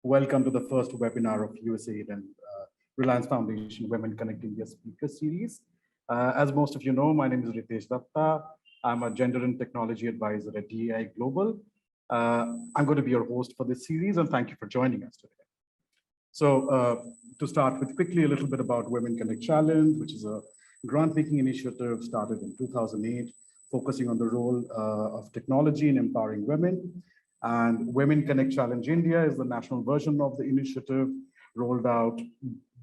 Welcome to the first webinar of USAID and Reliance Foundation Women Connect India Speaker Series. As most of you know, my name is Ritesh Datta. I'm a Gender and Technology Advisor at DEI Global. I'm going to be your host for this series, and thank you for joining us today. So to start with quickly a little bit about Women Connect Challenge, which is a grant-making initiative started in 2008, focusing on the role of technology in empowering women. And Women Connect Challenge India is the national version of the initiative rolled out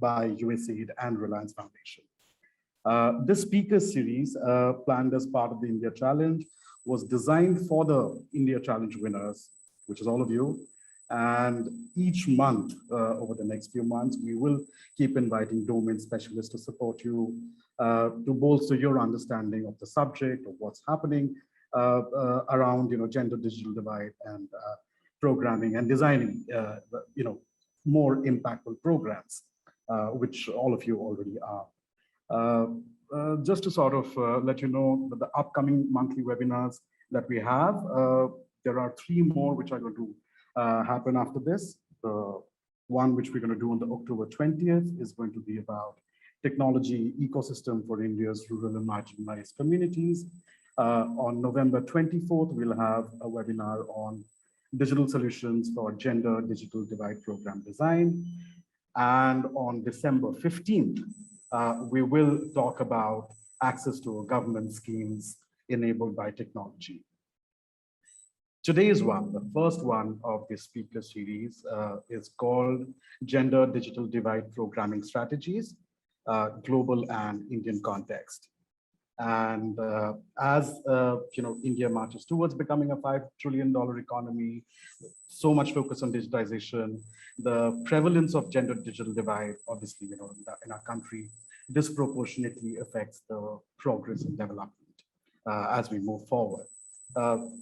by USAID and Reliance Foundation. This speaker series, planned as part of the India Challenge, was designed for the India Challenge winners, which is all of you. And each month, over the next few months, we will keep inviting domain specialists to support you, to bolster your understanding of the subject, of what's happening around gender digital divide and programming and designing more impactful programs, which all of you already are. Just to sort of let you know that the upcoming monthly webinars that we have, there are 3 more which are going to happen after this. The one which we're going to do on the October 20th is going to be about technology ecosystem for India's rural and marginalized communities. On November 24th, we'll have a webinar on digital solutions for gender digital divide program design. And on December 15th, we will talk about access to government schemes enabled by technology. Today's one, the first one of this speaker series, is called Gender Digital Divide Programming Strategies, Global and Indian Context. And as India marches towards becoming a $5 trillion economy, so much focus on digitization, the prevalence of gender digital divide, obviously, in our country, disproportionately affects the progress and development as we move forward,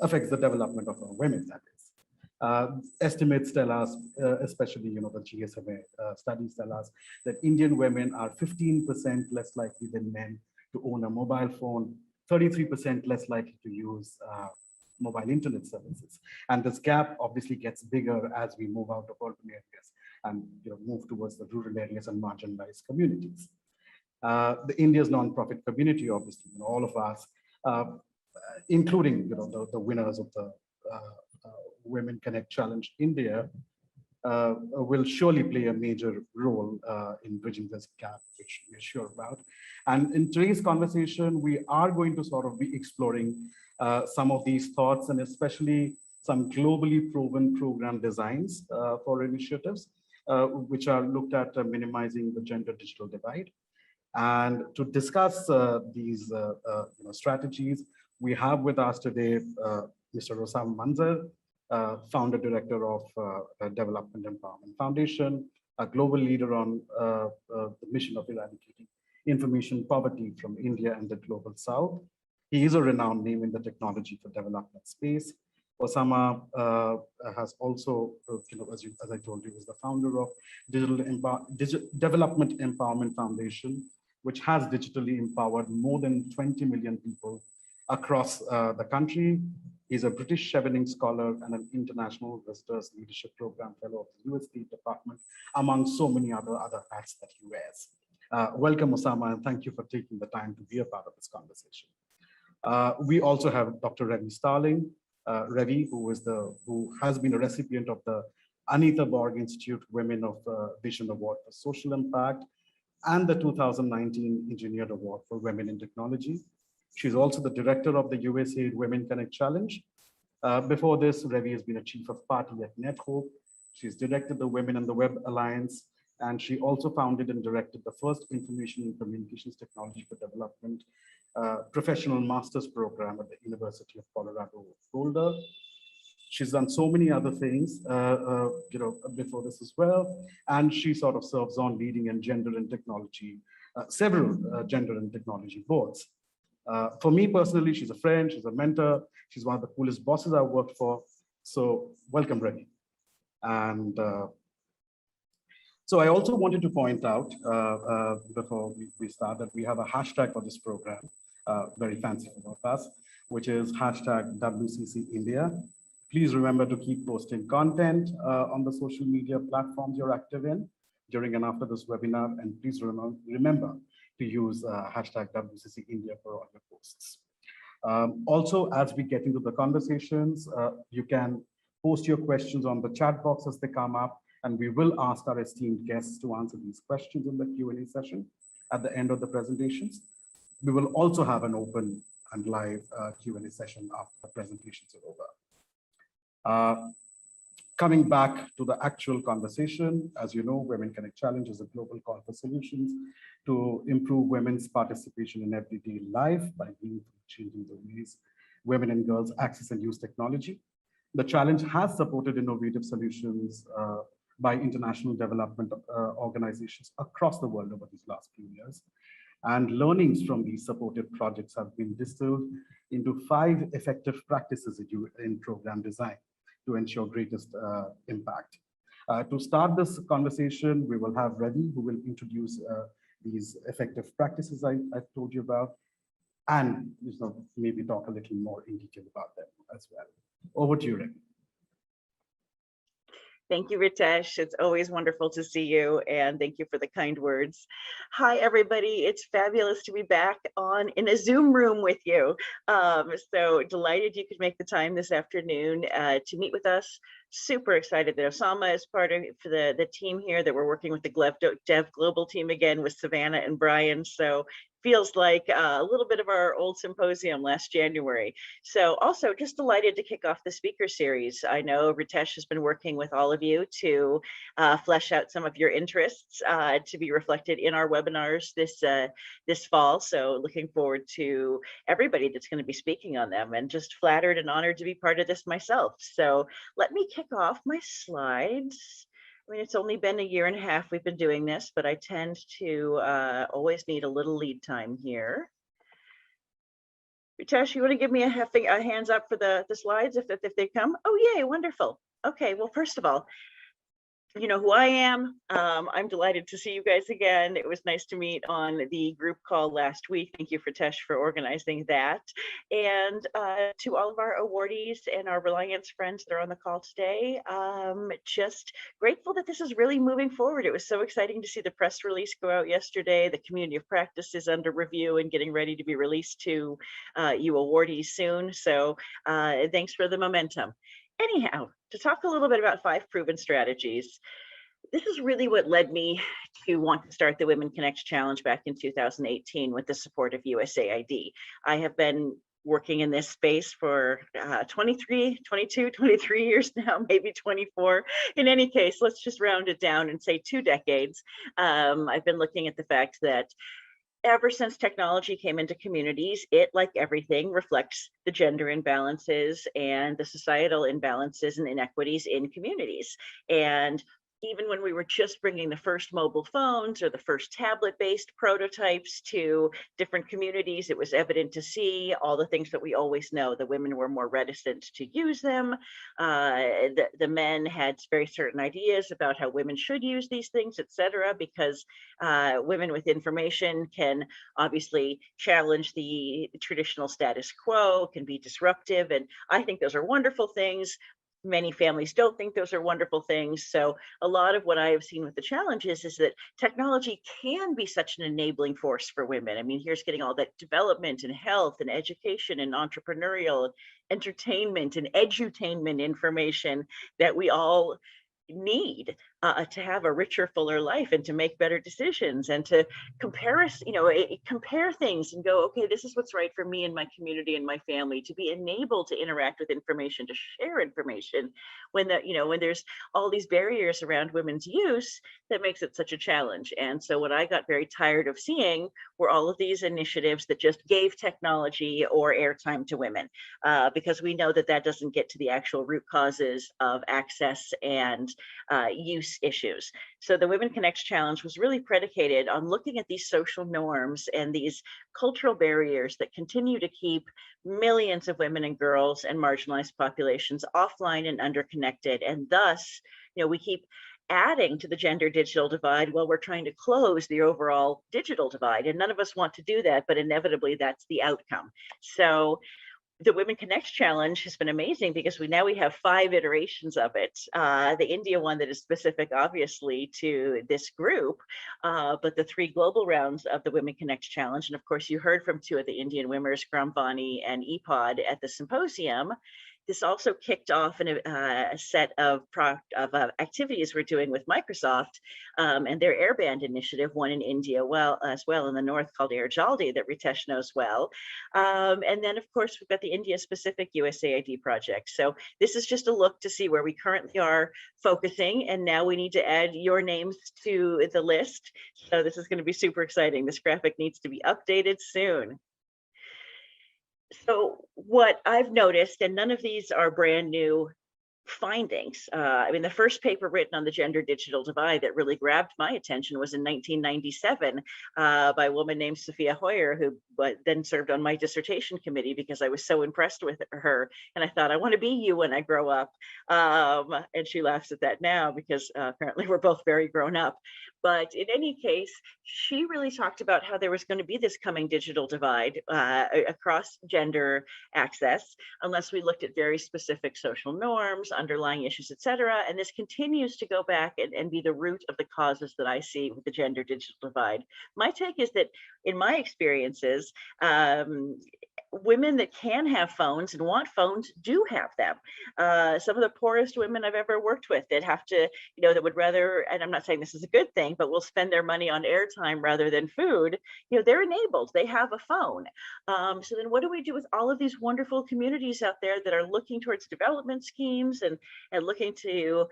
affects the development of our women, that is. Estimates tell us, especially the GSMA studies tell us that Indian women are 15% less likely than men to own a mobile phone, 33% less likely to use mobile internet services. And this gap obviously gets bigger as we move out of urban areas and move towards the rural areas and marginalized communities. The India's nonprofit community, obviously, all of us, including the winners of the Women Connect Challenge India, will surely play a major role in bridging this gap, which we're sure about. And in today's conversation, we are going to sort of be exploring some of these thoughts, and especially some globally proven program designs for initiatives, which are looked at minimizing the gender digital divide. And to discuss these strategies, we have with us today Mr. Osama Manzar, founder director of Development Empowerment Foundation, a global leader on the mission of eradicating information poverty from India and the global South. He is a renowned name in the technology for development space. Osama has also, as I told you, is the founder of Development Empowerment Foundation, which has digitally empowered more than 20 million people across the country. He's a British Chevening Scholar and an International Visitors Leadership Program Fellow of the US State Department, among so many other hats that he wears. Welcome, Osama, and thank you for taking the time to be a part of this conversation. We also have Dr. Ravi Starling. Ravi, who has been a recipient of the Anita Borg Institute Women of Vision Award for Social Impact and the 2019 Engineered Award for Women in Technology. She's also the director of the USAID Women Connect Challenge. Before this, Ravi has been a chief of party at NetHope. She's directed the Women in the Web Alliance, and she also founded and directed the first Information and Communications Technology for Development professional master's program at the University of Colorado Boulder. She's done so many other things, before this as well, and she sort of serves on leading in gender and technology, several gender and technology boards. For me personally, she's a friend, she's a mentor, she's one of the coolest bosses I've worked for. So welcome, Ravi. And so I also wanted to point out before we start that we have a hashtag for this program, very fancy for us, which is hashtag WCC India. Please remember to keep posting content on the social media platforms you're active in during and after this webinar. And please remember to use hashtag WCC India for all your posts. Also, as we get into the conversations, you can post your questions on the chat box as they come up, and we will ask our esteemed guests to answer these questions in the Q&A session at the end of the presentations. We will also have an open and live Q&A session after the presentations are over. Coming back to the actual conversation, as you know, Women Connect Challenge is a global call for solutions to improve women's participation in everyday life by changing the ways women and girls access and use technology. The challenge has supported innovative solutions by international development organizations across the world over these last few years. And learnings from these supported projects have been distilled into 5 effective practices in program design to ensure greatest impact. To start this conversation, we will have Reddy, who will introduce these effective practices I told you about, and maybe talk a little more in detail about them as well. Over to you, Reddy. Thank you, Ritesh. It's always wonderful to see you, and thank you for the kind words. Hi, everybody. It's fabulous to be back in a Zoom room with you. So delighted you could make the time this afternoon to meet with us. Super excited that Osama is part of the team here, that we're working with the Dev Global team again with Savannah and Brian. So feels like a little bit of our old symposium last January. So also just delighted to kick off the speaker series. I know Ritesh has been working with all of you to flesh out some of your interests to be reflected in our webinars this fall. So looking forward to everybody that's going to be speaking on them, and just flattered and honored to be part of this myself. So let me kick off my slides. I mean, it's only been a year and a half we've been doing this, but I tend to always need a little lead time here. Ritesh, you want to give me a hands up for the slides if they come? Oh, yay, wonderful. Okay, well, first of all, you know who I am. I'm delighted to see you guys again. It was nice to meet on the group call last week. Thank you, Ritesh, for organizing that. And to all of our awardees and our Reliance friends that are on the call today, just grateful that this is really moving forward. It was so exciting to see the press release go out yesterday. The community of practice is under review and getting ready to be released to you awardees soon. So thanks for the momentum. Anyhow, to talk a little bit about 5 proven strategies, this is really what led me to want to start the Women Connect Challenge back in 2018 with the support of USAID. I have been working in this space for 23 years now, maybe 24. In any case, let's just round it down and say 2 decades. I've been looking at the fact that ever since technology came into communities, it, like everything, reflects the gender imbalances and the societal imbalances and inequities in communities. And even when we were just bringing the first mobile phones or the first tablet-based prototypes to different communities, it was evident to see all the things that we always know. The women were more reticent to use them. The men had very certain ideas about how women should use these things, etc., because women with information can obviously challenge the traditional status quo, can be disruptive, and I think those are wonderful things. Many families don't think those are wonderful things. So a lot of what I have seen with the challenges is that technology can be such an enabling force for women. I mean, here's getting all that development and health and education and entrepreneurial entertainment and edutainment information that we all need to have a richer, fuller life and to make better decisions and to compare things and go, okay, this is what's right for me and my community and my family, to be enabled to interact with information, to share information when there's all these barriers around women's use that makes it such a challenge. And so what I got very tired of seeing were all of these initiatives that just gave technology or airtime to women, because we know that that doesn't get to the actual root causes of access and use issues. So the Women Connect Challenge was really predicated on looking at these social norms and these cultural barriers that continue to keep millions of women and girls and marginalized populations offline and underconnected. And thus, we keep adding to the gender digital divide while we're trying to close the overall digital divide. And none of us want to do that, but inevitably that's the outcome. So the Women Connect Challenge has been amazing because we have 5 iterations of it. The India one that is specific, obviously, to this group, but the 3 global rounds of the Women Connect Challenge. And of course, you heard from 2 of the Indian winners, Gramvani and Epod, at the symposium. This also kicked off a set of activities we're doing with Microsoft and their Airband initiative, one in India as well in the north called Air Jaldi that Ritesh knows well. And then, of course, we've got the India-specific USAID project. So this is just a look to see where we currently are focusing, and now we need to add your names to the list. So this is going to be super exciting. This graphic needs to be updated soon. So what I've noticed, and none of these are brand new findings. I mean, the first paper written on the gender digital divide that really grabbed my attention was in 1997 by a woman named Sophia Hoyer, who then served on my dissertation committee because I was so impressed with her. And I thought, I want to be you when I grow up. And she laughs at that now because apparently we're both very grown up. But in any case, she really talked about how there was going to be this coming digital divide across gender access unless we looked at very specific social norms, underlying issues, et cetera. And this continues to go back and be the root of the causes that I see with the gender digital divide. My take is that in my experiences, women that can have phones and want phones do have them. Some of the poorest women I've ever worked with that have to, that would rather, and I'm not saying this is a good thing, but will spend their money on airtime rather than food, they're enabled, they have a phone. So then what do we do with all of these wonderful communities out there that are looking towards development schemes and looking to,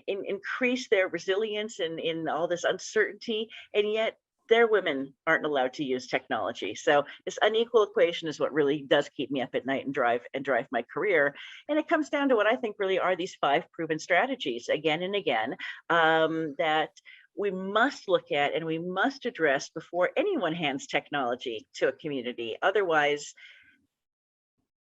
increase their resilience in all this uncertainty, and yet their women aren't allowed to use technology. So this unequal equation is what really does keep me up at night and drive my career. And it comes down to what I think really are these 5 proven strategies again and again that we must look at and we must address before anyone hands technology to a community. Otherwise,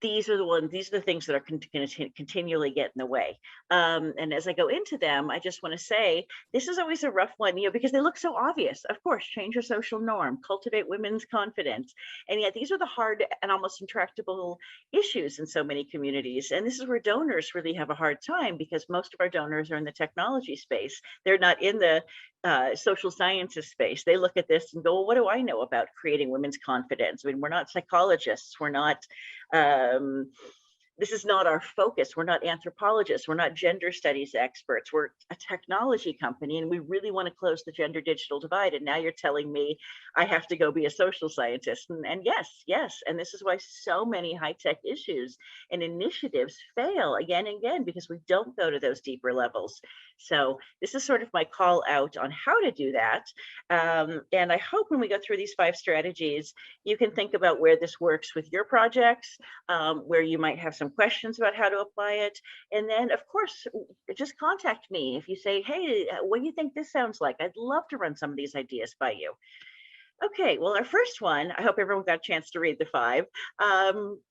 these are the things that are going to continually get in the way. And as I go into them, I just want to say, this is always a rough one, because they look so obvious. Of course, change your social norm, cultivate women's confidence. And yet these are the hard and almost intractable issues in so many communities. And this is where donors really have a hard time, because most of our donors are in the technology space. They're not in the social sciences space. They look at this and go, well, what do I know about creating women's confidence? I mean, we're not psychologists. We're not, this is not our focus. We're not anthropologists. We're not gender studies experts. We're a technology company, and we really want to close the gender digital divide. And now you're telling me I have to go be a social scientist. And yes. And this is why so many high-tech issues and initiatives fail again and again, because we don't go to those deeper levels. So this is sort of my call out on how to do that. And I hope when we go through these 5 strategies, you can think about where this works with your projects, where you might have some questions about how to apply it. And then, of course, just contact me if you say, hey, what do you think this sounds like? I'd love to run some of these ideas by you. Okay, well, our first one, I hope everyone got a chance to read the 5,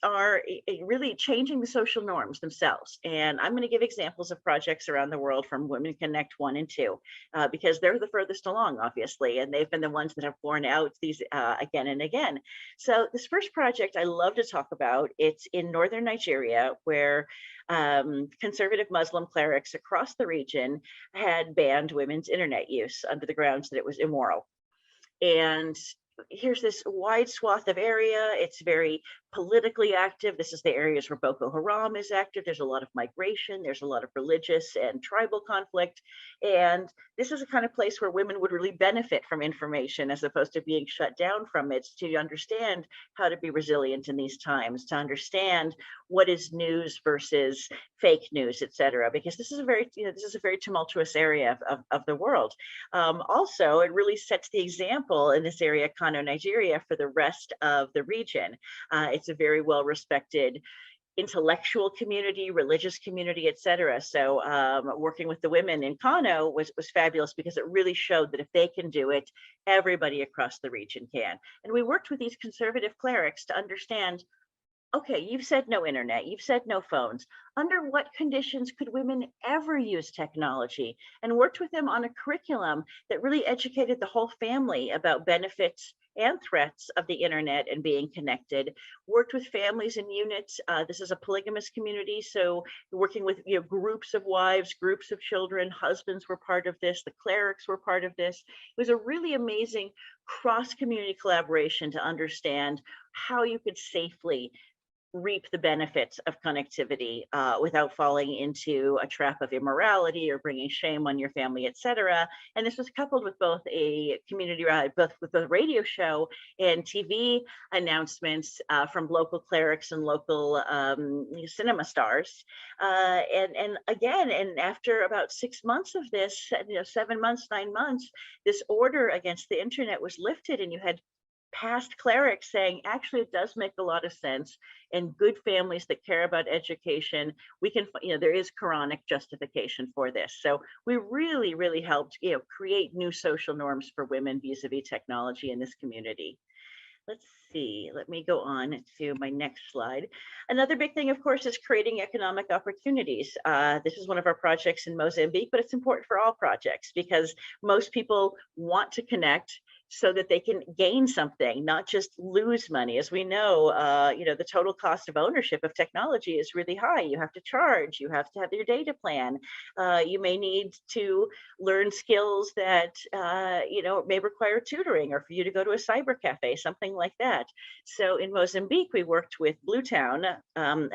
are really changing the social norms themselves. And I'm going to give examples of projects around the world from Women Connect 1 and 2, because they're the furthest along, obviously, and they've been the ones that have borne out these again and again. So this first project I love to talk about, it's in northern Nigeria, where conservative Muslim clerics across the region had banned women's internet use under the grounds that it was immoral. And here's this wide swath of area. It's very politically active. This is the areas where Boko Haram is active. There's a lot of migration. There's a lot of religious and tribal conflict. And this is a kind of place where women would really benefit from information as opposed to being shut down from it, to understand how to be resilient in these times, to understand what is news versus fake news, et cetera, because this is a very, tumultuous area of the world. Also, it really sets the example in this area, Kano, Nigeria, for the rest of the region. It's a very well-respected intellectual community, religious community, et cetera. So working with the women in Kano was fabulous, because it really showed that if they can do it, everybody across the region can. And we worked with these conservative clerics to understand, okay, you've said no internet, you've said no phones. Under what conditions could women ever use technology? And worked with them on a curriculum that really educated the whole family about benefits and threats of the internet and being connected. Worked with families and units. This is a polygamous community, so working with groups of wives, groups of children, husbands were part of this, the clerics were part of this. It was a really amazing cross-community collaboration to understand how you could safely reap the benefits of connectivity without falling into a trap of immorality or bringing shame on your family, etc. And this was coupled with both a community, both with a radio show and TV announcements from local clerics and local cinema stars. And again, and after about 6 months of this, 7 months, 9 months, this order against the internet was lifted, and you had past clerics saying, actually, it does make a lot of sense, and good families that care about education, we can, there is Quranic justification for this. So we really, really helped, create new social norms for women vis-a-vis technology in this community. Let's see, let me go on to my next slide. Another big thing, of course, is creating economic opportunities. This is one of our projects in Mozambique, but it's important for all projects because most people want to connect so that they can gain something, not just lose money. As we know, the total cost of ownership of technology is really high. You have to charge, you have to have your data plan. You may need to learn skills that, may require tutoring, or for you to go to a cyber cafe, something like that. So in Mozambique, we worked with Bluetown, an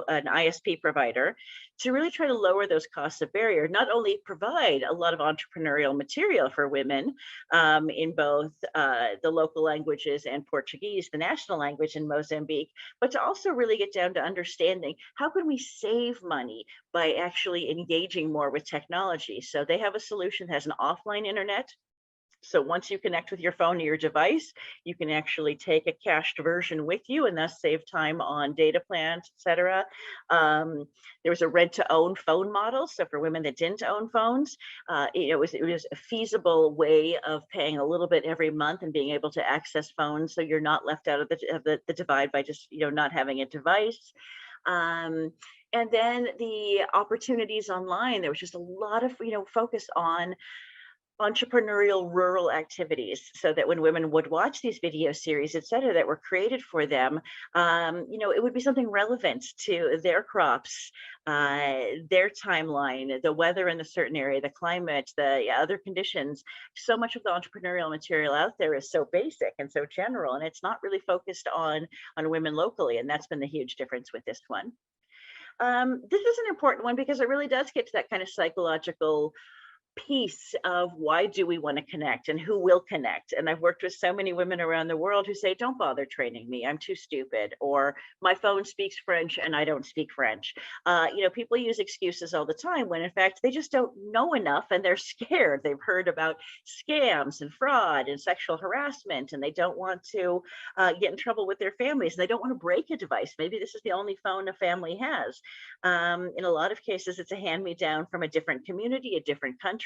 ISP provider, to really try to lower those costs of barrier, not only provide a lot of entrepreneurial material for women in both the local languages and Portuguese, the national language in Mozambique, but to also really get down to understanding how can we save money by actually engaging more with technology. So they have a solution that has an offline internet. So once you connect with your phone to your device, you can actually take a cached version with you and thus save time on data plans, etc. There was a rent-to-own phone model. So for women that didn't own phones, it was a feasible way of paying a little bit every month and being able to access phones, so you're not left out of the divide by just not having a device. And then the opportunities online, there was just a lot of focus on entrepreneurial rural activities, so that when women would watch these video series, et cetera, that were created for them, it would be something relevant to their crops, their timeline, the weather in a certain area, the climate, the other conditions. So much of the entrepreneurial material out there is so basic and so general, and it's not really focused on women locally. And that's been the huge difference with this one. This is an important one because it really does get to that kind of psychological piece of why do we want to connect and who will connect. And I've worked with so many women around the world who say, don't bother training me, I'm too stupid, or my phone speaks French and I don't speak French. People use excuses all the time when in fact they just don't know enough and they're scared. They've heard about scams and fraud and sexual harassment, and they don't want to get in trouble with their families. They don't want to break a device. Maybe this is the only phone a family has. In a lot of cases, it's a hand-me-down from a different community, a different country,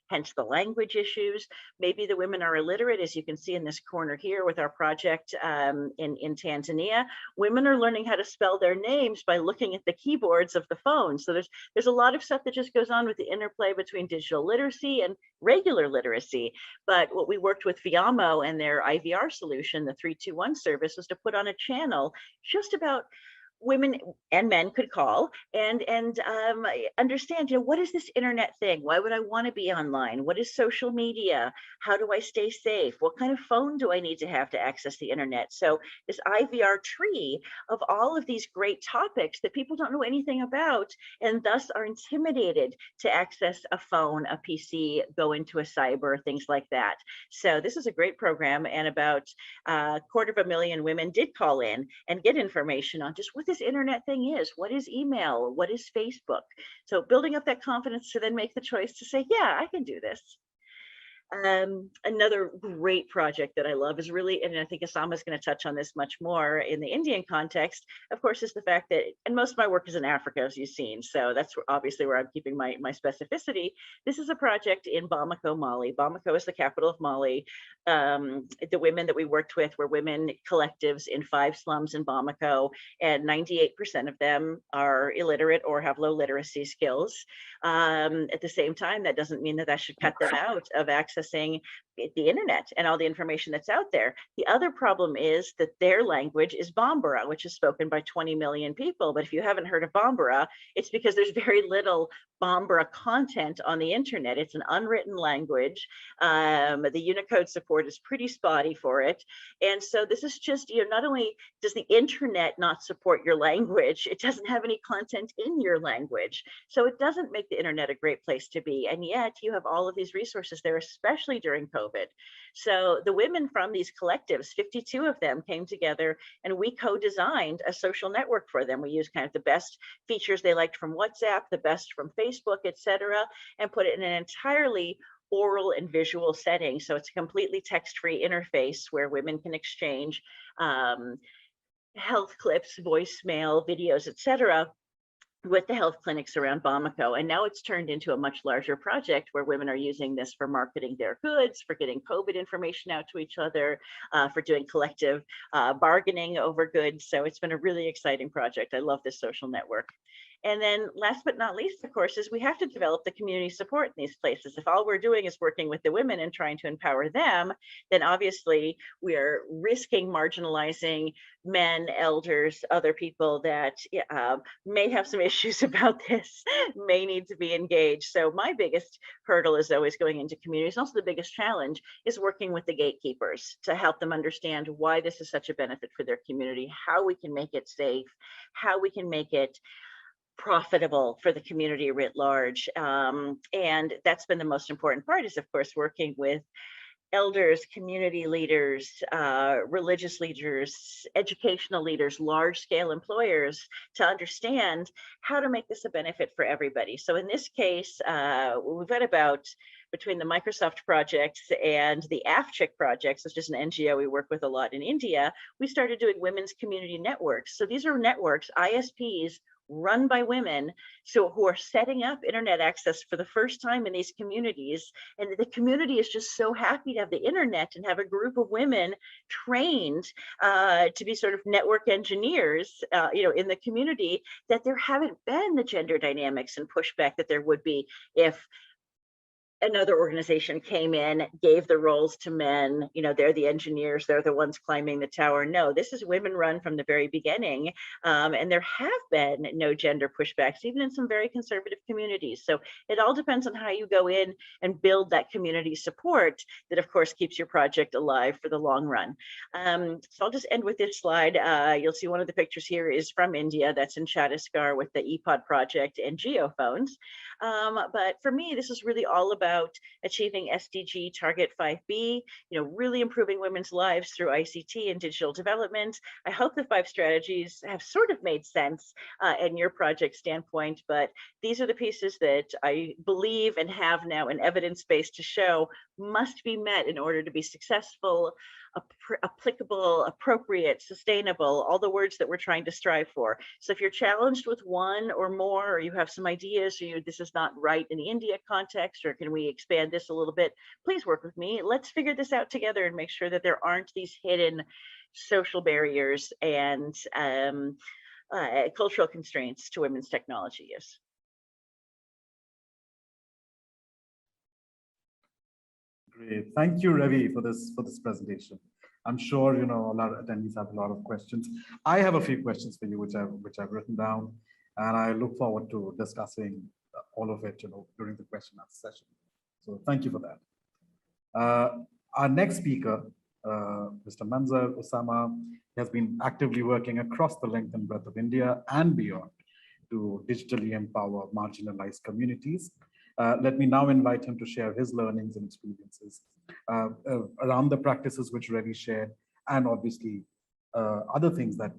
hence the language issues. Maybe the women are illiterate, as you can see in this corner here with our project in Tanzania. Women are learning how to spell their names by looking at the keyboards of the phone. So there's a lot of stuff that just goes on with the interplay between digital literacy and regular literacy. But what we worked with Viamo and their IVR solution, the 321 service, was to put on a channel just about women and men could call and understand, what is this internet thing? Why would I want to be online? What is social media? How do I stay safe? What kind of phone do I need to have access the internet? So this IVR tree of all of these great topics that people don't know anything about, and thus are intimidated to access a phone, a PC, go into a cyber, things like that. So this is a great program, and about 250,000 women did call in and get information on just what this internet thing is. What is email? What is Facebook? So building up that confidence to then make the choice to say, yeah, I can do this. Another great project that I love is really, and I think Asama is going to touch on this much more in the Indian context, of course, is the fact that, and most of my work is in Africa, as you've seen, so that's obviously where I'm keeping my specificity. This is a project in Bamako, Mali. Bamako is the capital of Mali. The women that we worked with were women collectives in 5 slums in Bamako, and 98% of them are illiterate or have low literacy skills. At the same time, that doesn't mean that should cut them out of accessing the internet and all the information that's out there. The other problem is that their language is Bambara, which is spoken by 20 million people. But if you haven't heard of Bambara, it's because there's very little Bambara content on the internet. It's an unwritten language. The Unicode support is pretty spotty for it. And so this is just, not only does the internet not support your language, it doesn't have any content in your language. So it doesn't make the internet a great place to be. And yet you have all of these resources there, especially during COVID. So the women from these collectives, 52 of them came together and we co-designed a social network for them. We used kind of the best features they liked from WhatsApp, the best from Facebook, etc., and put it in an entirely oral and visual setting. So it's a completely text-free interface where women can exchange health clips, voicemail, videos, etc., with the health clinics around Bamako. And now it's turned into a much larger project where women are using this for marketing their goods, for getting COVID information out to each other, for doing collective bargaining over goods. So it's been a really exciting project. I love this social network. And then last but not least, of course, is we have to develop the community support in these places. If all we're doing is working with the women and trying to empower them, then obviously we're risking marginalizing men, elders, other people that may have some issues about this, may need to be engaged. So my biggest hurdle is always going into communities. Also the biggest challenge is working with the gatekeepers to help them understand why this is such a benefit for their community, how we can make it safe, how we can make it profitable for the community writ large. And that's been the most important part, is of course working with elders, community leaders, religious leaders, educational leaders, large scale employers, to understand how to make this a benefit for everybody. So in this case, we've got about, between the Microsoft projects and the AFCHIC projects, which is an NGO we work with a lot in India, we started doing women's community networks. So these are networks, ISPs, run by women, so who are setting up internet access for the first time in these communities. And the community is just so happy to have the internet and have a group of women trained to be sort of network engineers, in the community, that there haven't been the gender dynamics and pushback that there would be if another organization came in, gave the roles to men, they're the engineers, they're the ones climbing the tower. No, this is women run from the very beginning. And there have been no gender pushbacks, even in some very conservative communities. So it all depends on how you go in and build that community support that, of course, keeps your project alive for the long run. So I'll just end with this slide. You'll see one of the pictures here is from India. That's in Chhattisgarh with the EPOD project and geophones. But for me, this is really all about achieving SDG Target 5B, really improving women's lives through ICT and digital development. I hope the 5 strategies have sort of made sense in your project standpoint, but these are the pieces that I believe and have now an evidence base to show must be met in order to be successful, applicable, appropriate, sustainable, all the words that we're trying to strive for. So if you're challenged with one or more, or you have some ideas, or this is not right in the India context, or can we expand this a little bit, please work with me. Let's figure this out together and make sure that there aren't these hidden social barriers and cultural constraints to women's technology use. Great. Thank you, Ravi, for this presentation. I'm sure a lot of attendees have a lot of questions. I have a few questions for you, which I've written down, and I look forward to discussing all of it, during the question and answer session. So thank you for that. Our next speaker, Mr. Manzar Osama, has been actively working across the length and breadth of India and beyond to digitally empower marginalized communities. Let me now invite him to share his learnings and experiences around the practices which Ravi shared, and obviously other things that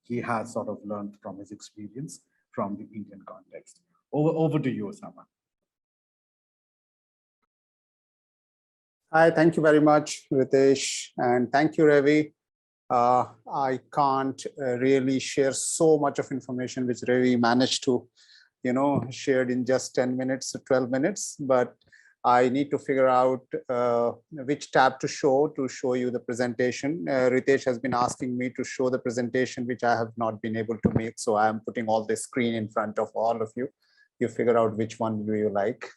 he has sort of learned from his experience from the Indian context. Over to you, Osama. Hi, thank you very much, Ritesh, and thank you, Ravi. I can't really share so much of information which Ravi managed to shared in just 10 minutes or 12 minutes, but I need to figure out which tab to show you the presentation. Ritesh has been asking me to show the presentation, which I have not been able to make. So I'm putting all the screen in front of all of you. You figure out which one do you like.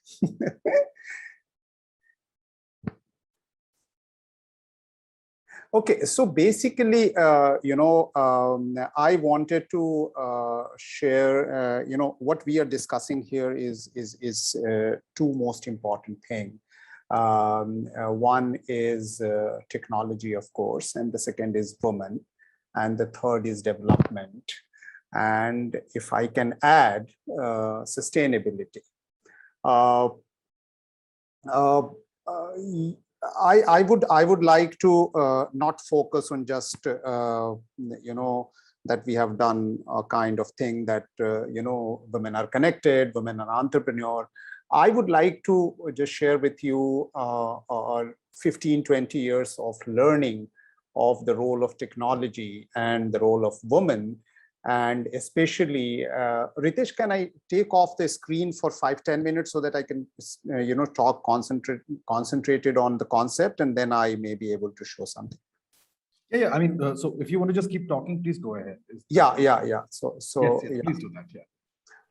Okay, so basically, I wanted to share, what we are discussing here is two most important things. One is technology, of course, and the second is women, and the third is development. And if I can add, sustainability. Uh, uh, I would like to not focus on just that we have done a kind of thing that women are connected, women are entrepreneur. I would like to just share with you 15-20 years of learning of the role of technology and the role of women. And especially, Ritesh, can I take off the screen for 5-10 minutes so that I can, talk concentrated on the concept, and then I may be able to show something. Yeah. I mean, so if you want to just keep talking, please go ahead. Yeah. So yes, yeah. please do that. Yeah.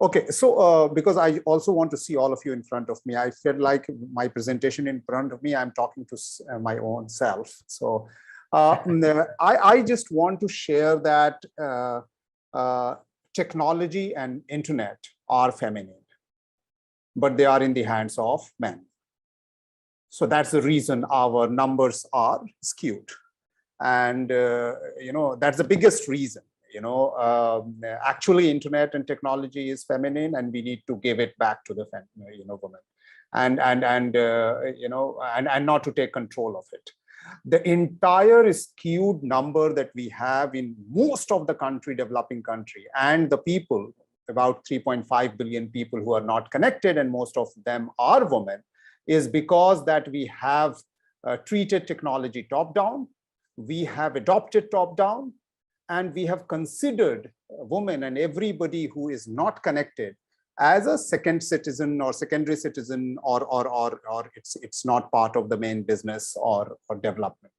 Okay, so because I also want to see all of you in front of me, I feel like my presentation in front of me, I'm talking to my own self. So I just want to share that technology and internet are feminine, but they are in the hands of men. So that's the reason our numbers are skewed. And, that's the biggest reason. Actually, internet and technology is feminine, and we need to give it back to the women, and not to take control of it. The entire skewed number that we have in most of the developing country, and the people, about 3.5 billion people who are not connected, and most of them are women, is because that we have treated technology top down, we have adopted top down, and we have considered women and everybody who is not connected as a second citizen or secondary citizen, or it's not part of the main business or development.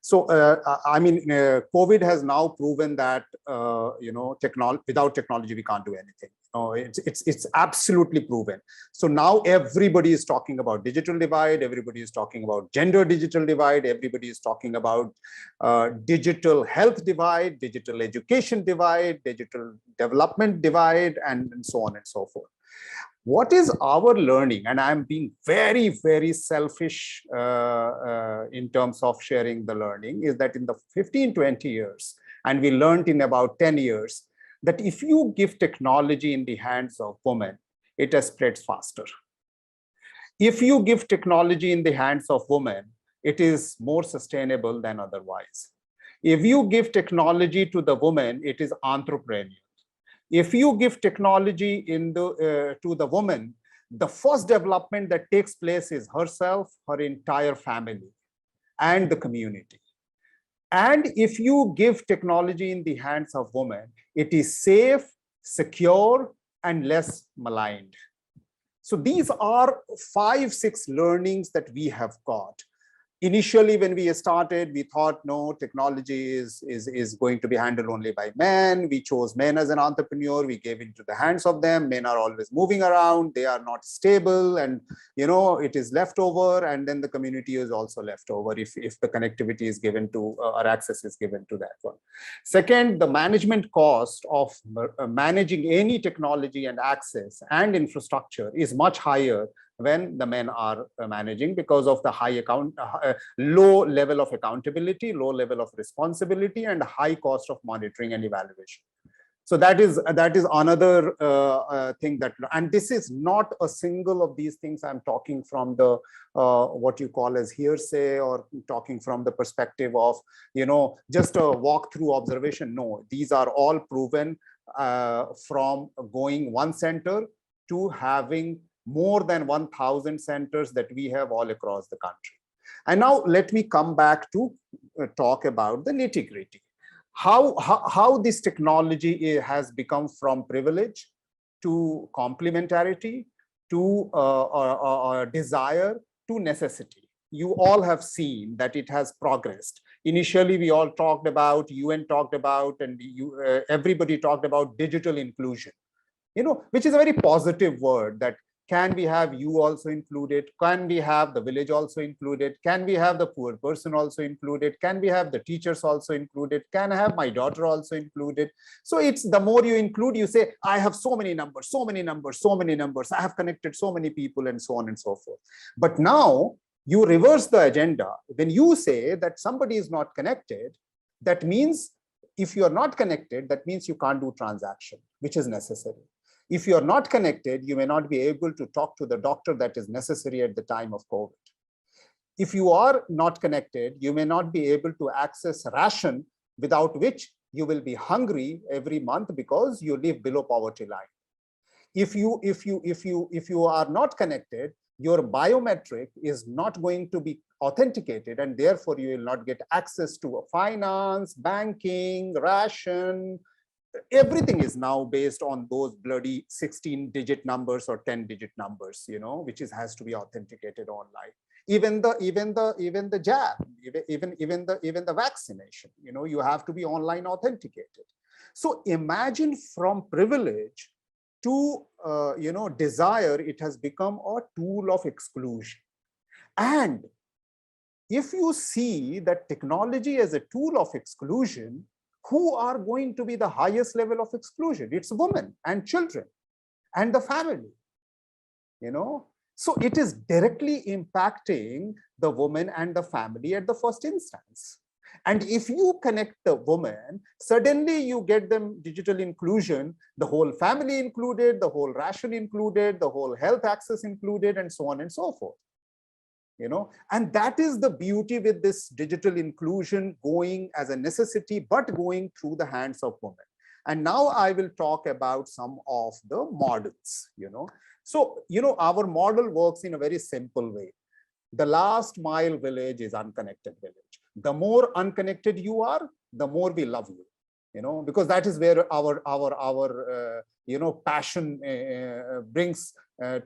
So COVID has now proven that without technology we can't do anything. It's absolutely proven. So now everybody is talking about digital divide, everybody is talking about gender digital divide, everybody is talking about digital health divide, digital education divide, digital development divide, and so on and so forth. What is our learning? And I'm being very, very selfish in terms of sharing the learning, is that in the 15-20 years, and we learned in about 10 years, that if you give technology in the hands of women, it spreads faster. If you give technology in the hands of women, it is more sustainable than otherwise. If you give technology to the woman, it is entrepreneurial. If you give technology to the woman, the first development that takes place is herself, her entire family, and the community. And if you give technology in the hands of women, it is safe, secure, and less maligned. So these are 5-6 learnings that we have got. Initially, when we started, we thought, no, technology is going to be handled only by men. We chose men as an entrepreneur. We gave it into the hands of them. Men are always moving around. They are not stable. And, it is left over. And then the community is also left over if the connectivity is given to, or access is given to that one. Second, the management cost of managing any technology and access and infrastructure is much higher when the men are managing, because of the low level of accountability, low level of responsibility, and high cost of monitoring and evaluation. So that is another thing that, and this is not a single of these things I'm talking from the what you call as hearsay, or talking from the perspective of just a walk-through observation. No, these are all proven from going one center to having more than 1,000 centers that we have all across the country. And now let me come back to talk about the nitty-gritty. How this technology has become from privilege to complementarity to desire to necessity. You all have seen that it has progressed. Initially, we all talked about, UN talked about, and everybody talked about digital inclusion, which is a very positive word, that Can we have you also included? Can we have the village also included? Can we have the poor person also included? Can we have the teachers also included? Can I have my daughter also included? So it's the more you include, you say, I have so many numbers, so many numbers, so many numbers. I have connected so many people and so on and so forth. But now you reverse the agenda. When you say that somebody is not connected, that means if you are not connected, that means you can't do transaction, which is necessary. If you are not connected, you may not be able to talk to the doctor that is necessary at the time of COVID. If you are not connected, you may not be able to access ration, without which you will be hungry every month because you live below poverty line. If you are not connected, your biometric is not going to be authenticated, and therefore you will not get access to finance, banking, ration. Everything is now based on those bloody 16-digit numbers or 10-digit numbers, which has to be authenticated online. Even the jab, even the vaccination, you have to be online authenticated. So imagine from privilege to desire, it has become a tool of exclusion. And if you see that technology as a tool of exclusion, who are going to be the highest level of exclusion? It's women and children and the family, So it is directly impacting the woman and the family at the first instance. And if you connect the woman, suddenly you get them digital inclusion, the whole family included, the whole ration included, the whole health access included, and so on and so forth. And that is the beauty with this digital inclusion going as a necessity, but going through the hands of women. And now I will talk about some of the models, So, our model works in a very simple way. The last mile village is unconnected village. The more unconnected you are, the more we love you. Because that is where our passion brings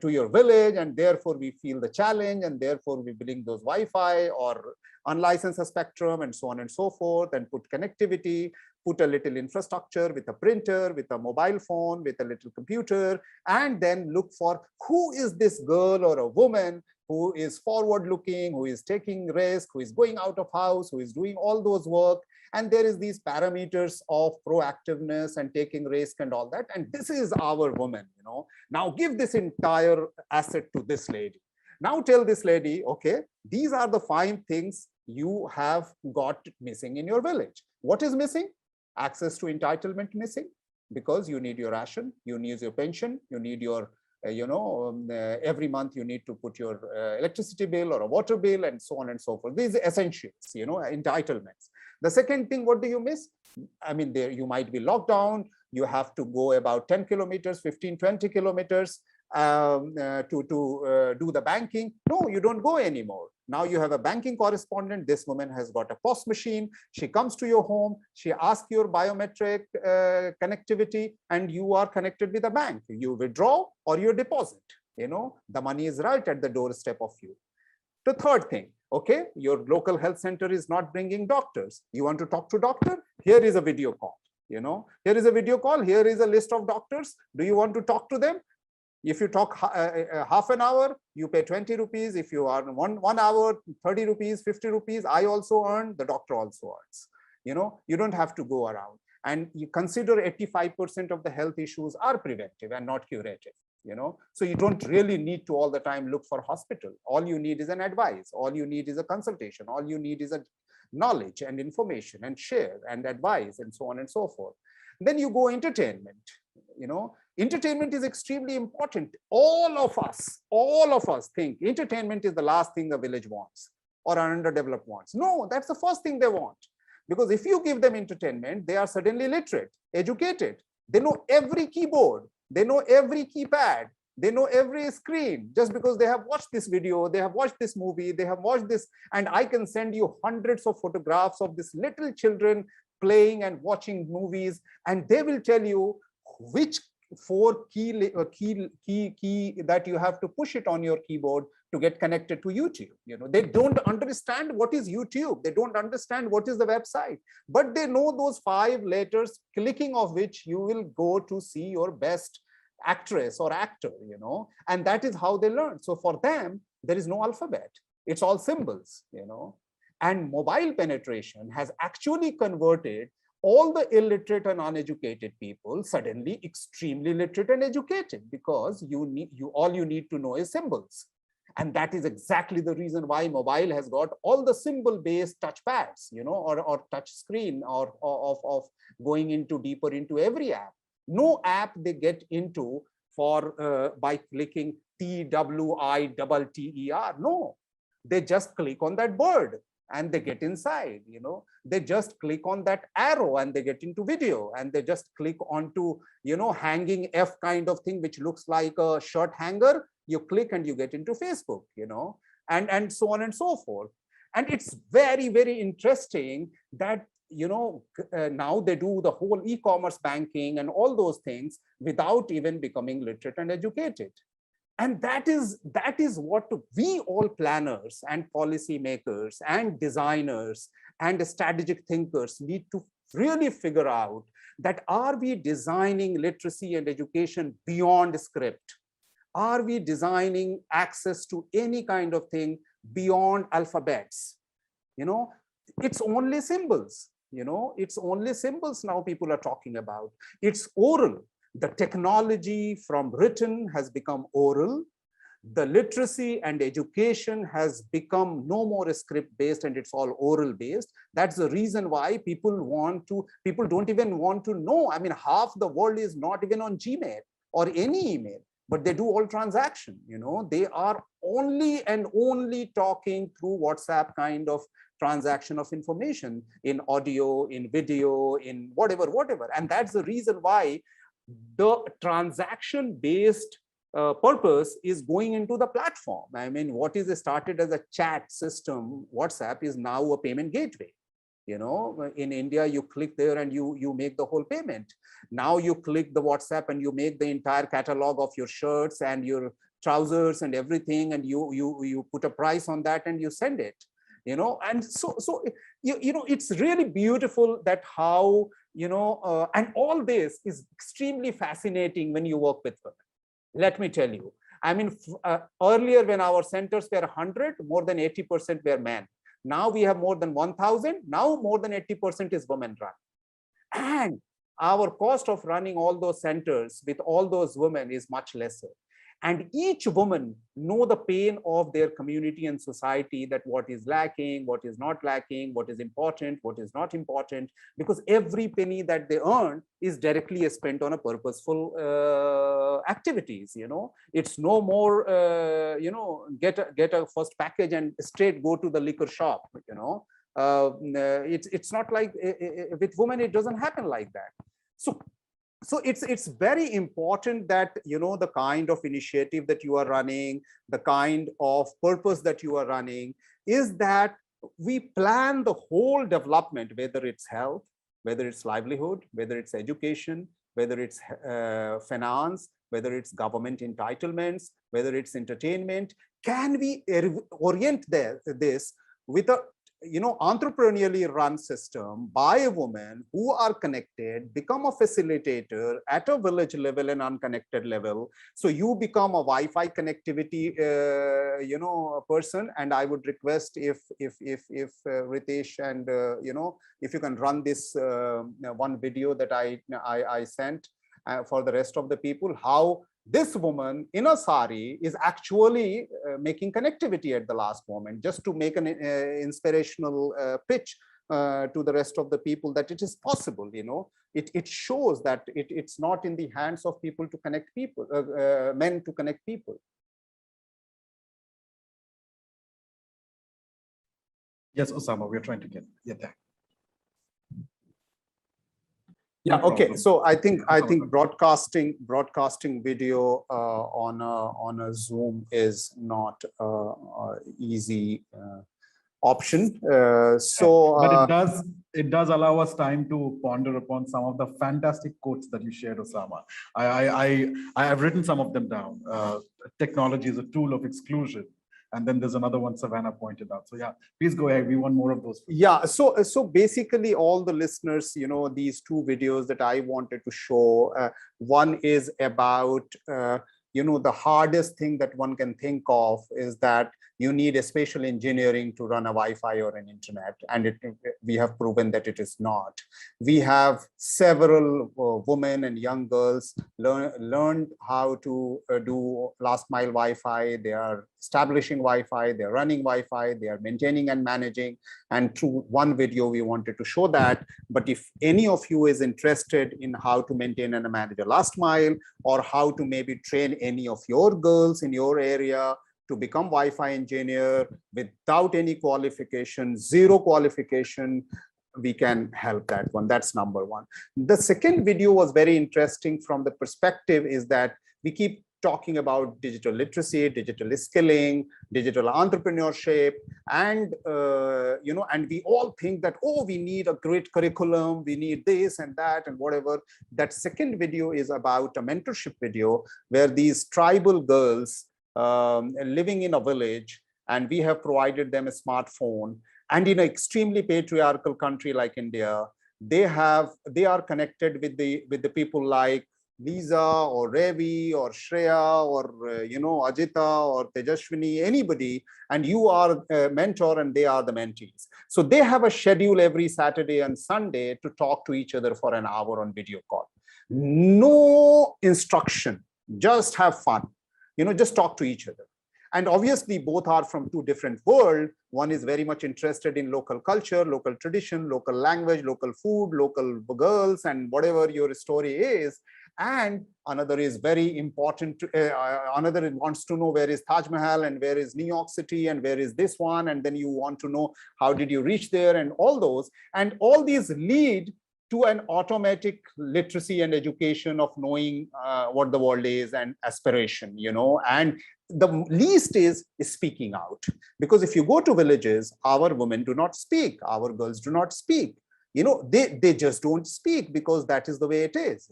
to your village, and therefore we feel the challenge, and therefore we bring those Wi-Fi or unlicensed spectrum and so on and so forth, and put connectivity, put a little infrastructure with a printer, with a mobile phone, with a little computer, and then look for who is this girl or a woman who is forward looking, who is taking risk, who is going out of house, who is doing all those work. And there is these parameters of proactiveness and taking risk and all that. And this is our woman, Now give this entire asset to this lady. Now tell this lady, okay, these are the 5 things you have got missing in your village. What is missing? Access to entitlement missing, because you need your ration, you need your pension, you need your every month you need to put your electricity bill or a water bill and so on and so forth. These are essentials, entitlements. The second thing, what do you miss? I mean, there you might be locked down. You have to go about 10 kilometers, 15, 20 kilometers to do the banking. No, you don't go anymore. Now you have a banking correspondent. This woman has got a POS machine. She comes to your home. She asks your biometric connectivity, and you are connected with a bank. You withdraw or you deposit. The money is right at the doorstep of you. The third thing, okay, your local health center is not bringing doctors. You want to talk to doctor? Here is a video call. Here is a video call. Here is a list of doctors. Do you want to talk to them? If you talk half an hour, you pay 20 rupees. If you are one hour, 30 rupees, 50 rupees. I also earn, the doctor also earns. You don't have to go around. And you consider 85% of the health issues are preventive and not curative. So you don't really need to all the time look for hospital. All you need is an advice. All you need is a consultation. All you need is a knowledge and information and share and advice and so on and so forth. Then you go entertainment. Entertainment is extremely important. All of us think entertainment is the last thing a village wants or an underdeveloped wants. No, that's the first thing they want. Because if you give them entertainment, they are suddenly literate, educated. They know every keyboard. They know every keypad. They know every screen, just because they have watched this video, they have watched this movie, they have watched this. And I can send you hundreds of photographs of these little children playing and watching movies, and they will tell you which 4 key that you have to push it on your keyboard to get connected to YouTube. They don't understand what is YouTube. They don't understand what is the website, but they know those 5 letters, clicking of which you will go to see your best actress or actor, and that is how they learn. So for them, there is no alphabet. It's all symbols, and mobile penetration has actually converted all the illiterate and uneducated people suddenly extremely literate and educated, because all you need to know is symbols. And that is exactly the reason why mobile has got all the symbol-based touchpads, or touch screen, or of going into deeper into every app. No app they get into by clicking TWITTER. No, they just click on that bird and they get inside. They just click on that arrow and they get into video, and they just click onto hanging F kind of thing, which looks like a shirt hanger. You click and you get into Facebook, and so on and so forth. And it's very, very interesting that now they do the whole e-commerce banking and all those things without even becoming literate and educated. And that is what we all planners and policymakers and designers and strategic thinkers need to really figure out, that are we designing literacy and education beyond script? Are we designing access to any kind of thing beyond alphabets? It's only symbols. It's only symbols now people are talking about. It's oral. The technology from written has become oral. The literacy and education has become no more script based, and it's all oral based. That's the reason why people don't even want to know. I mean, half the world is not even on Gmail or any email, but they do all transaction. They are only and only talking through WhatsApp kind of transaction of information, in audio, in video, in whatever. And that's the reason why the transaction-based purpose is going into the platform. I mean, what is started as a chat system, WhatsApp, is now a payment gateway. In India, you click there and you make the whole payment. Now you click the WhatsApp and you make the entire catalog of your shirts and your trousers and everything, and you put a price on that and you send it. And so it's really beautiful that how and all this is extremely fascinating when you work with women. Let me tell you, I mean, earlier when our centers were 100, more than 80% were men. Now we have more than 1,000. Now more than 80% is women run. And our cost of running all those centers with all those women is much lesser. And each woman know the pain of their community and society, that what is lacking, what is not lacking, what is important, what is not important, because every penny that they earn is directly spent on a purposeful activities. It's no more get a first package and straight go to the liquor shop. It's not like with women, it doesn't happen like that. So it's very important that the kind of initiative that you are running, the kind of purpose that you are running, is that we plan the whole development, whether it's health, whether it's livelihood, whether it's education, whether it's finance, whether it's government entitlements, whether it's entertainment. Can we orient this with a entrepreneurially run system by a woman who are connected, become a facilitator at a village level and unconnected level? So you become a Wi-Fi connectivity, person. And I would request if Ritesh and if you can run this one video that I sent for the rest of the people, how this woman in a sari is actually making connectivity at the last moment, just to make an inspirational pitch to the rest of the people that it is possible. It shows that it's not in the hands of people to connect people, men to connect people. Yes, Osama, we're trying to get there. Yeah. Okay. So I think broadcasting video on a Zoom is not easy option. But it does allow us time to ponder upon some of the fantastic quotes that you shared, Osama. I have written some of them down. Technology is a tool of exclusion, And then there's another one Savannah pointed out. So yeah, please go ahead. We want more of those. Yeah, so basically all the listeners, these two videos that I wanted to show, one is about, the hardest thing that one can think of is that you need a special engineering to run a Wi-Fi or an internet, and we have proven that it is not. We have several women and young girls learned how to do last mile Wi-Fi. They are establishing Wi-Fi, they're running Wi-Fi, they are maintaining and managing. And through one video, we wanted to show that. But if any of you is interested in how to maintain and manage a last mile, or how to maybe train any of your girls in your area to become Wi-Fi engineer without any qualification, zero qualification, we can help that one. That's number one. The second video was very interesting from the perspective is that we keep talking about digital literacy, digital skilling, digital entrepreneurship, and and we all think that, oh, we need a great curriculum, we need this and that and whatever. That second video is about a mentorship video where these tribal girls living in a village, and we have provided them a smartphone. And in an extremely patriarchal country like India, they are connected with the people like Lisa or Ravi or Shreya or Ajita or Tejashwini, anybody, and you are a mentor and they are the mentees. So they have a schedule every Saturday and Sunday to talk to each other for an hour on video call. No instruction, just have fun, just talk to each other. And obviously both are from two different worlds. One is very much interested in local culture, local tradition, local language, local food, local girls, and whatever your story is. And another is very important. Another wants to know where is Taj Mahal and where is New York City and where is this one. And then you want to know how did you reach there and all those. And all these lead to an automatic literacy and education of knowing what the world is and aspiration, and the least is speaking out. Because if you go to villages, our women do not speak, our girls do not speak. They just don't speak because that is the way it is.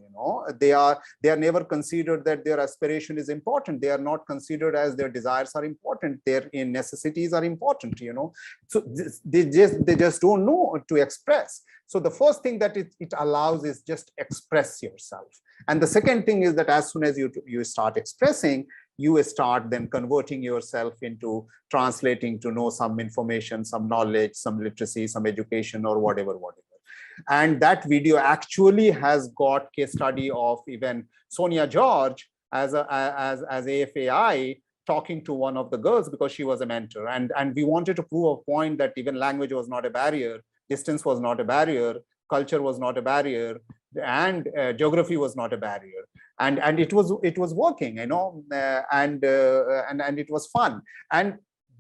They are never considered that their aspiration is important. They are not considered as their desires are important. Their necessities are important. So they just don't know to express. So the first thing that it allows is just express yourself. And the second thing is that as soon as you start expressing, you start then converting yourself into translating to know some information, some knowledge, some literacy, some education, or whatever. And that video actually has got case study of even Sonia George as AFAI talking to one of the girls because she was a mentor. And we wanted to prove a point that even language was not a barrier, distance was not a barrier, culture was not a barrier, and geography was not a barrier. And it was working, and it was fun. And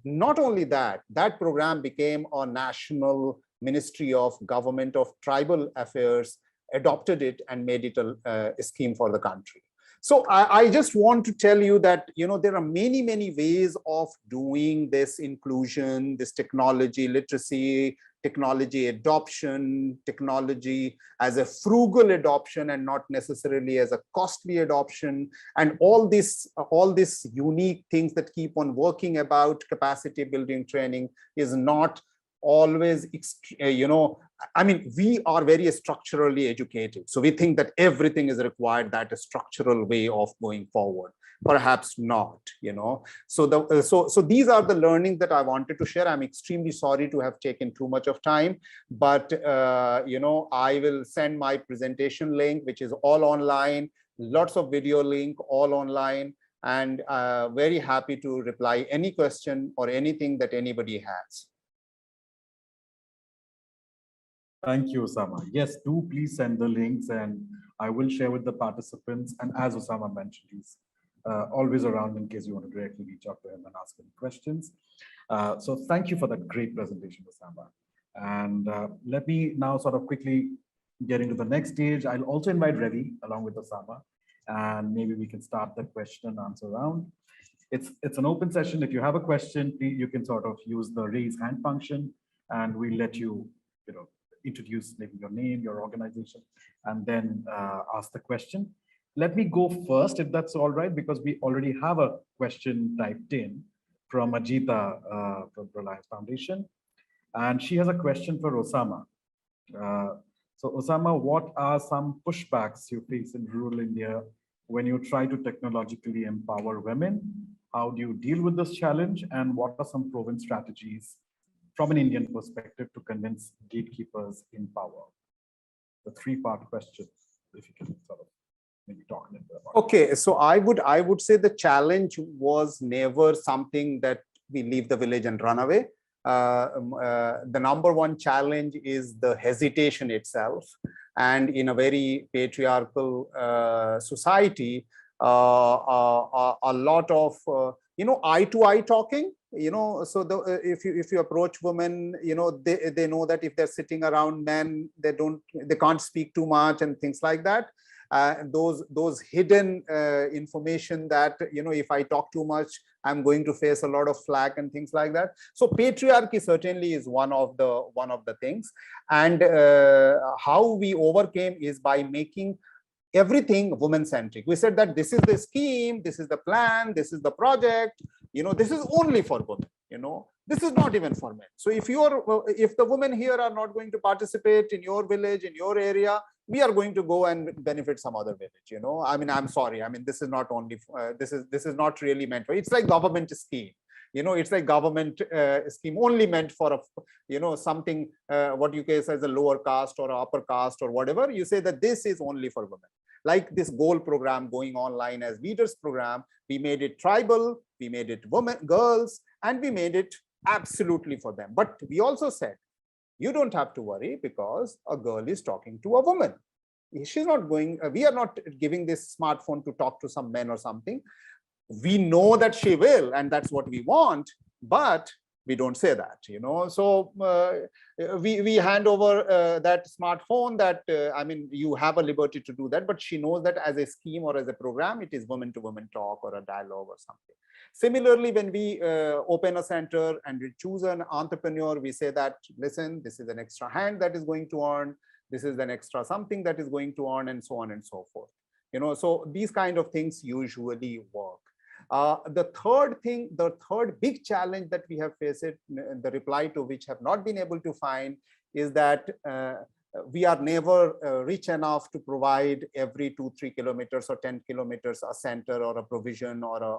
not only that, that program became a national Ministry of Government of Tribal Affairs, adopted it and made it a scheme for the country. So I just want to tell you that, there are many, many ways of doing this inclusion, this technology literacy, technology adoption, technology as a frugal adoption and not necessarily as a costly adoption, and all these unique things that keep on working about capacity building training is not always, we are very structurally educated. So we think that everything is required, that a structural way of going forward. Perhaps not, So these are the learnings that I wanted to share. I'm extremely sorry to have taken too much of time, but, I will send my presentation link, which is all online, lots of video link, all online, and very happy to reply any question or anything that anybody has. Thank you, Osama. Yes, do please send the links and I will share with the participants. And as Osama mentioned, he's always around in case you want to directly reach out to him and ask any questions. So thank you for that great presentation, Osama. And let me now sort of quickly get into the next stage. I'll also invite Ravi along with Osama, and maybe we can start the question and answer round. It's an open session. If you have a question, you can sort of use the raise hand function, and we'll let you, introduce maybe your name, your organization, and then ask the question. Let me go first, if that's all right, because we already have a question typed in from Ajita from Reliance Foundation. And she has a question for Osama. So Osama, what are some pushbacks you face in rural India when you try to technologically empower women? How do you deal with this challenge? And what are some proven strategies from an Indian perspective to convince gatekeepers in power? The three-part question, if you can sort of maybe talk a little bit about it. Okay, so I would say the challenge was never something that we leave the village and run away. The number one challenge is the hesitation itself, and in a very patriarchal society, a lot of eye-to-eye talking. So if you approach women, they know that if they're sitting around men, they can't speak too much and things like that. Those hidden information that if I talk too much, I'm going to face a lot of flack and things like that. So patriarchy certainly is one of the things, and how we overcame is by making everything women-centric. We said that this is the scheme, this is the plan, this is the project. This is only for women. This is not even for men. So if the women here are not going to participate in your village, in your area, we are going to go and benefit some other village. I mean, I'm sorry. I mean, this is not only this is not really meant for. It's like government scheme. It's like government scheme only meant for something what you case as a lower caste or upper caste or whatever. You say that this is only for women. Like this goal program going online as leaders program, we made it tribal, we made it women, girls, and we made it absolutely for them. But we also said, you don't have to worry because a girl is talking to a woman. She's not going, we are not giving this smartphone to talk to some men or something. We know that she will, and that's what we want, but we don't say that, So we hand over that smartphone that, I mean, you have a liberty to do that, but she knows that as a scheme or as a program, it is women to women talk or a dialogue or something. Similarly, when we open a center and we choose an entrepreneur, we say that, listen, this is an extra hand that is going to earn, this is an extra something that is going to earn, and so on and so forth. So these kind of things usually work. The third big challenge that we have faced, the reply to which have not been able to find, is that we are never rich enough to provide every 2-3 kilometers or 10 kilometers a center or a provision or a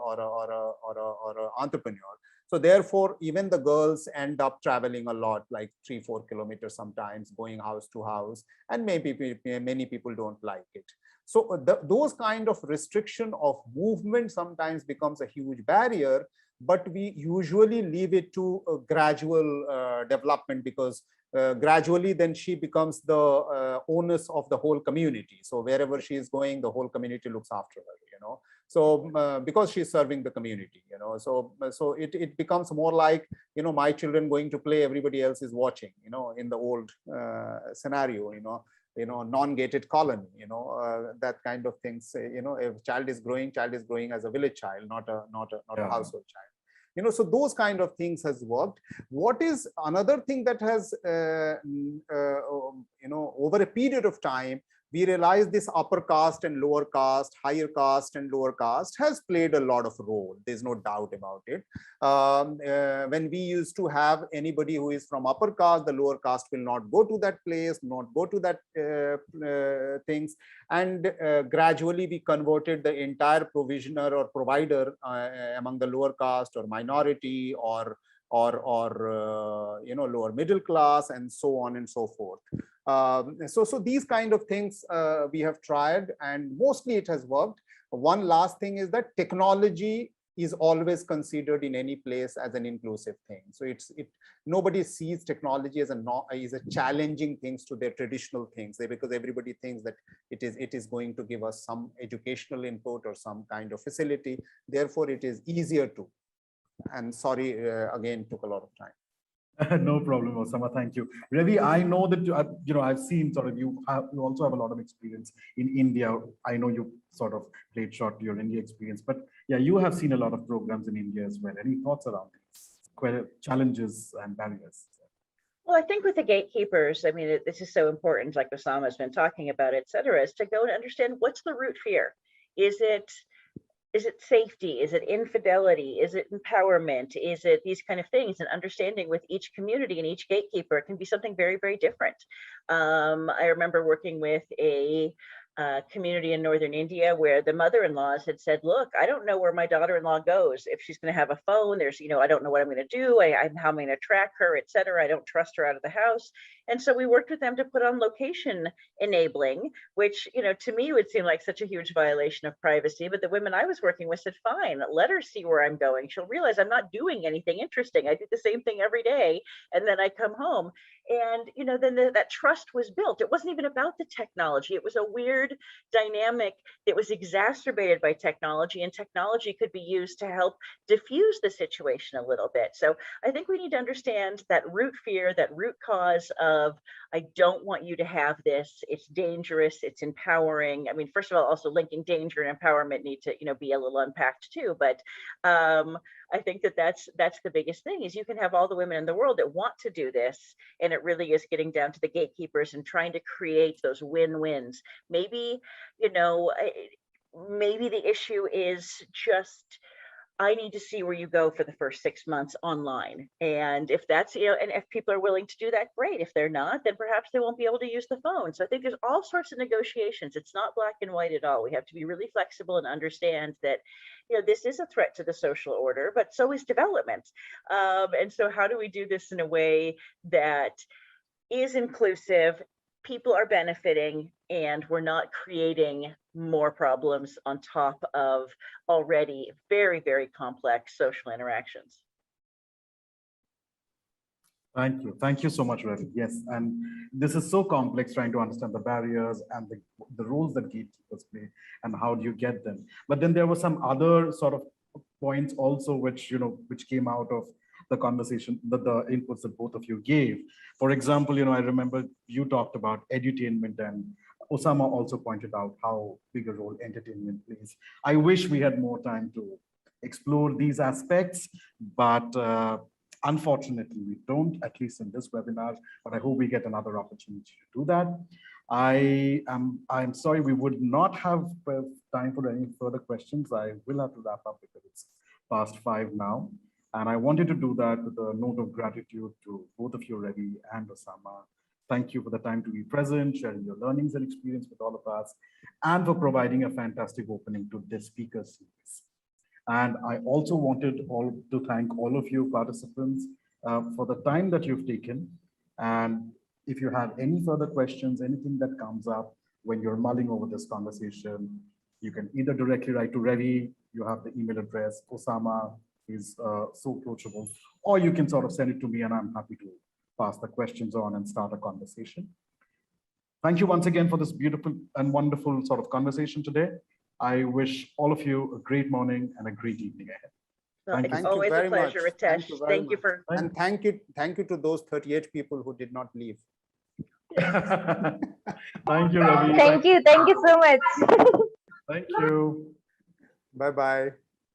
entrepreneur. So therefore, even the girls end up traveling a lot, like 3-4 kilometers sometimes, going house to house, and maybe many people don't like it. So those kind of restriction of movement sometimes becomes a huge barrier, but we usually leave it to a gradual development, because gradually then she becomes the onus of the whole community. So wherever she is going, the whole community looks after her, So because she's serving the community, so it becomes more like, my children going to play, everybody else is watching, in the old scenario, non-gated colony, that kind of things. If child is growing as a village child, not a household child. So those kind of things has worked. What is another thing that has, over a period of time, we realize this upper caste and lower caste, higher caste and lower caste has played a lot of role. There's no doubt about it. When we used to have anybody who is from upper caste, the lower caste will not go to that place, not go to that things. And gradually we converted the entire provisioner or provider among the lower caste or minority or lower middle class, and so on and so forth. So these kind of things we have tried, and mostly it has worked. One last thing is that technology is always considered in any place as an inclusive thing. So nobody sees technology as a challenging things to their traditional things, because everybody thinks that it is going to give us some educational input or some kind of facility. Therefore, it is easier to. And sorry, again, took a lot of time. No problem, Osama. Thank you. Ravi, I know that I've seen sort of you also have a lot of experience in India. I know you sort of played short to your India experience, but yeah, you have seen a lot of programs in India as well. Any thoughts around these challenges and barriers? Well, I think with the gatekeepers, I mean, this is so important, like Osama has been talking about, et cetera, is to go and understand what's the root fear. Is it is it safety? Is it infidelity? Is it empowerment? Is it these kind of things? And understanding with each community and each gatekeeper, it can be something very, very different. I remember working with a community in northern India where the mother-in-laws had said, look, I don't know where my daughter-in-law goes. If she's going to have a phone, there's, I don't know what I'm going to do. How I'm going to track her, et cetera. I don't trust her out of the house. And so we worked with them to put on location enabling, which, to me would seem like such a huge violation of privacy. But the women I was working with said, fine, let her see where I'm going. She'll realize I'm not doing anything interesting. I do the same thing every day. And then I come home. And, then that trust was built. It wasn't even about the technology. It was a weird dynamic that was exacerbated by technology, and technology could be used to help diffuse the situation a little bit. So I think we need to understand that root fear, that root cause of, I don't want you to have this. It's dangerous. It's empowering. I mean, first of all, also linking danger and empowerment need to, be a little unpacked too. But I think that's the biggest thing is you can have all the women in the world that want to do this. And it really is getting down to the gatekeepers and trying to create those win-wins. Maybe, maybe the issue is just, I need to see where you go for the first 6 months online. And if that's, and if people are willing to do that, great. If they're not, then perhaps they won't be able to use the phone. So I think there's all sorts of negotiations. It's not black and white at all. We have to be really flexible and understand that, this is a threat to the social order, but so is development. And so how do we do this in a way that is inclusive, people are benefiting, and we're not creating more problems on top of already very, very complex social interactions. Thank you. Thank you so much, Ravi. Yes, and this is so complex, trying to understand the barriers and the roles that gatekeepers play and how do you get them. But then there were some other sort of points also, which, which came out of the conversation, the inputs that both of you gave. For example, I remember you talked about edutainment, and Osama also pointed out how big a role entertainment plays. I wish we had more time to explore these aspects, but unfortunately, we don't, at least in this webinar, but I hope we get another opportunity to do that. I'm sorry, we would not have time for any further questions. I will have to wrap up because it's past 5 now. And I wanted to do that with a note of gratitude to both of you, Ravi and Osama. Thank you for the time to be present, sharing your learnings and experience with all of us, and for providing a fantastic opening to this speaker series. And I also wanted to thank all of you participants for the time that you've taken. And if you have any further questions, anything that comes up when you're mulling over this conversation, you can either directly write to Ravi, you have the email address, Osama is so approachable, or you can sort of send it to me and I'm happy to pass the questions on and start a conversation. Thank you once again for this beautiful and wonderful sort of conversation today. I wish all of you a great morning and a great evening ahead. Well, it's always a pleasure, Ritesh. Thank you for. And thank you to those 38 people who did not leave. Thank you, Ravi. Thank you so much. Thank you. Bye-bye.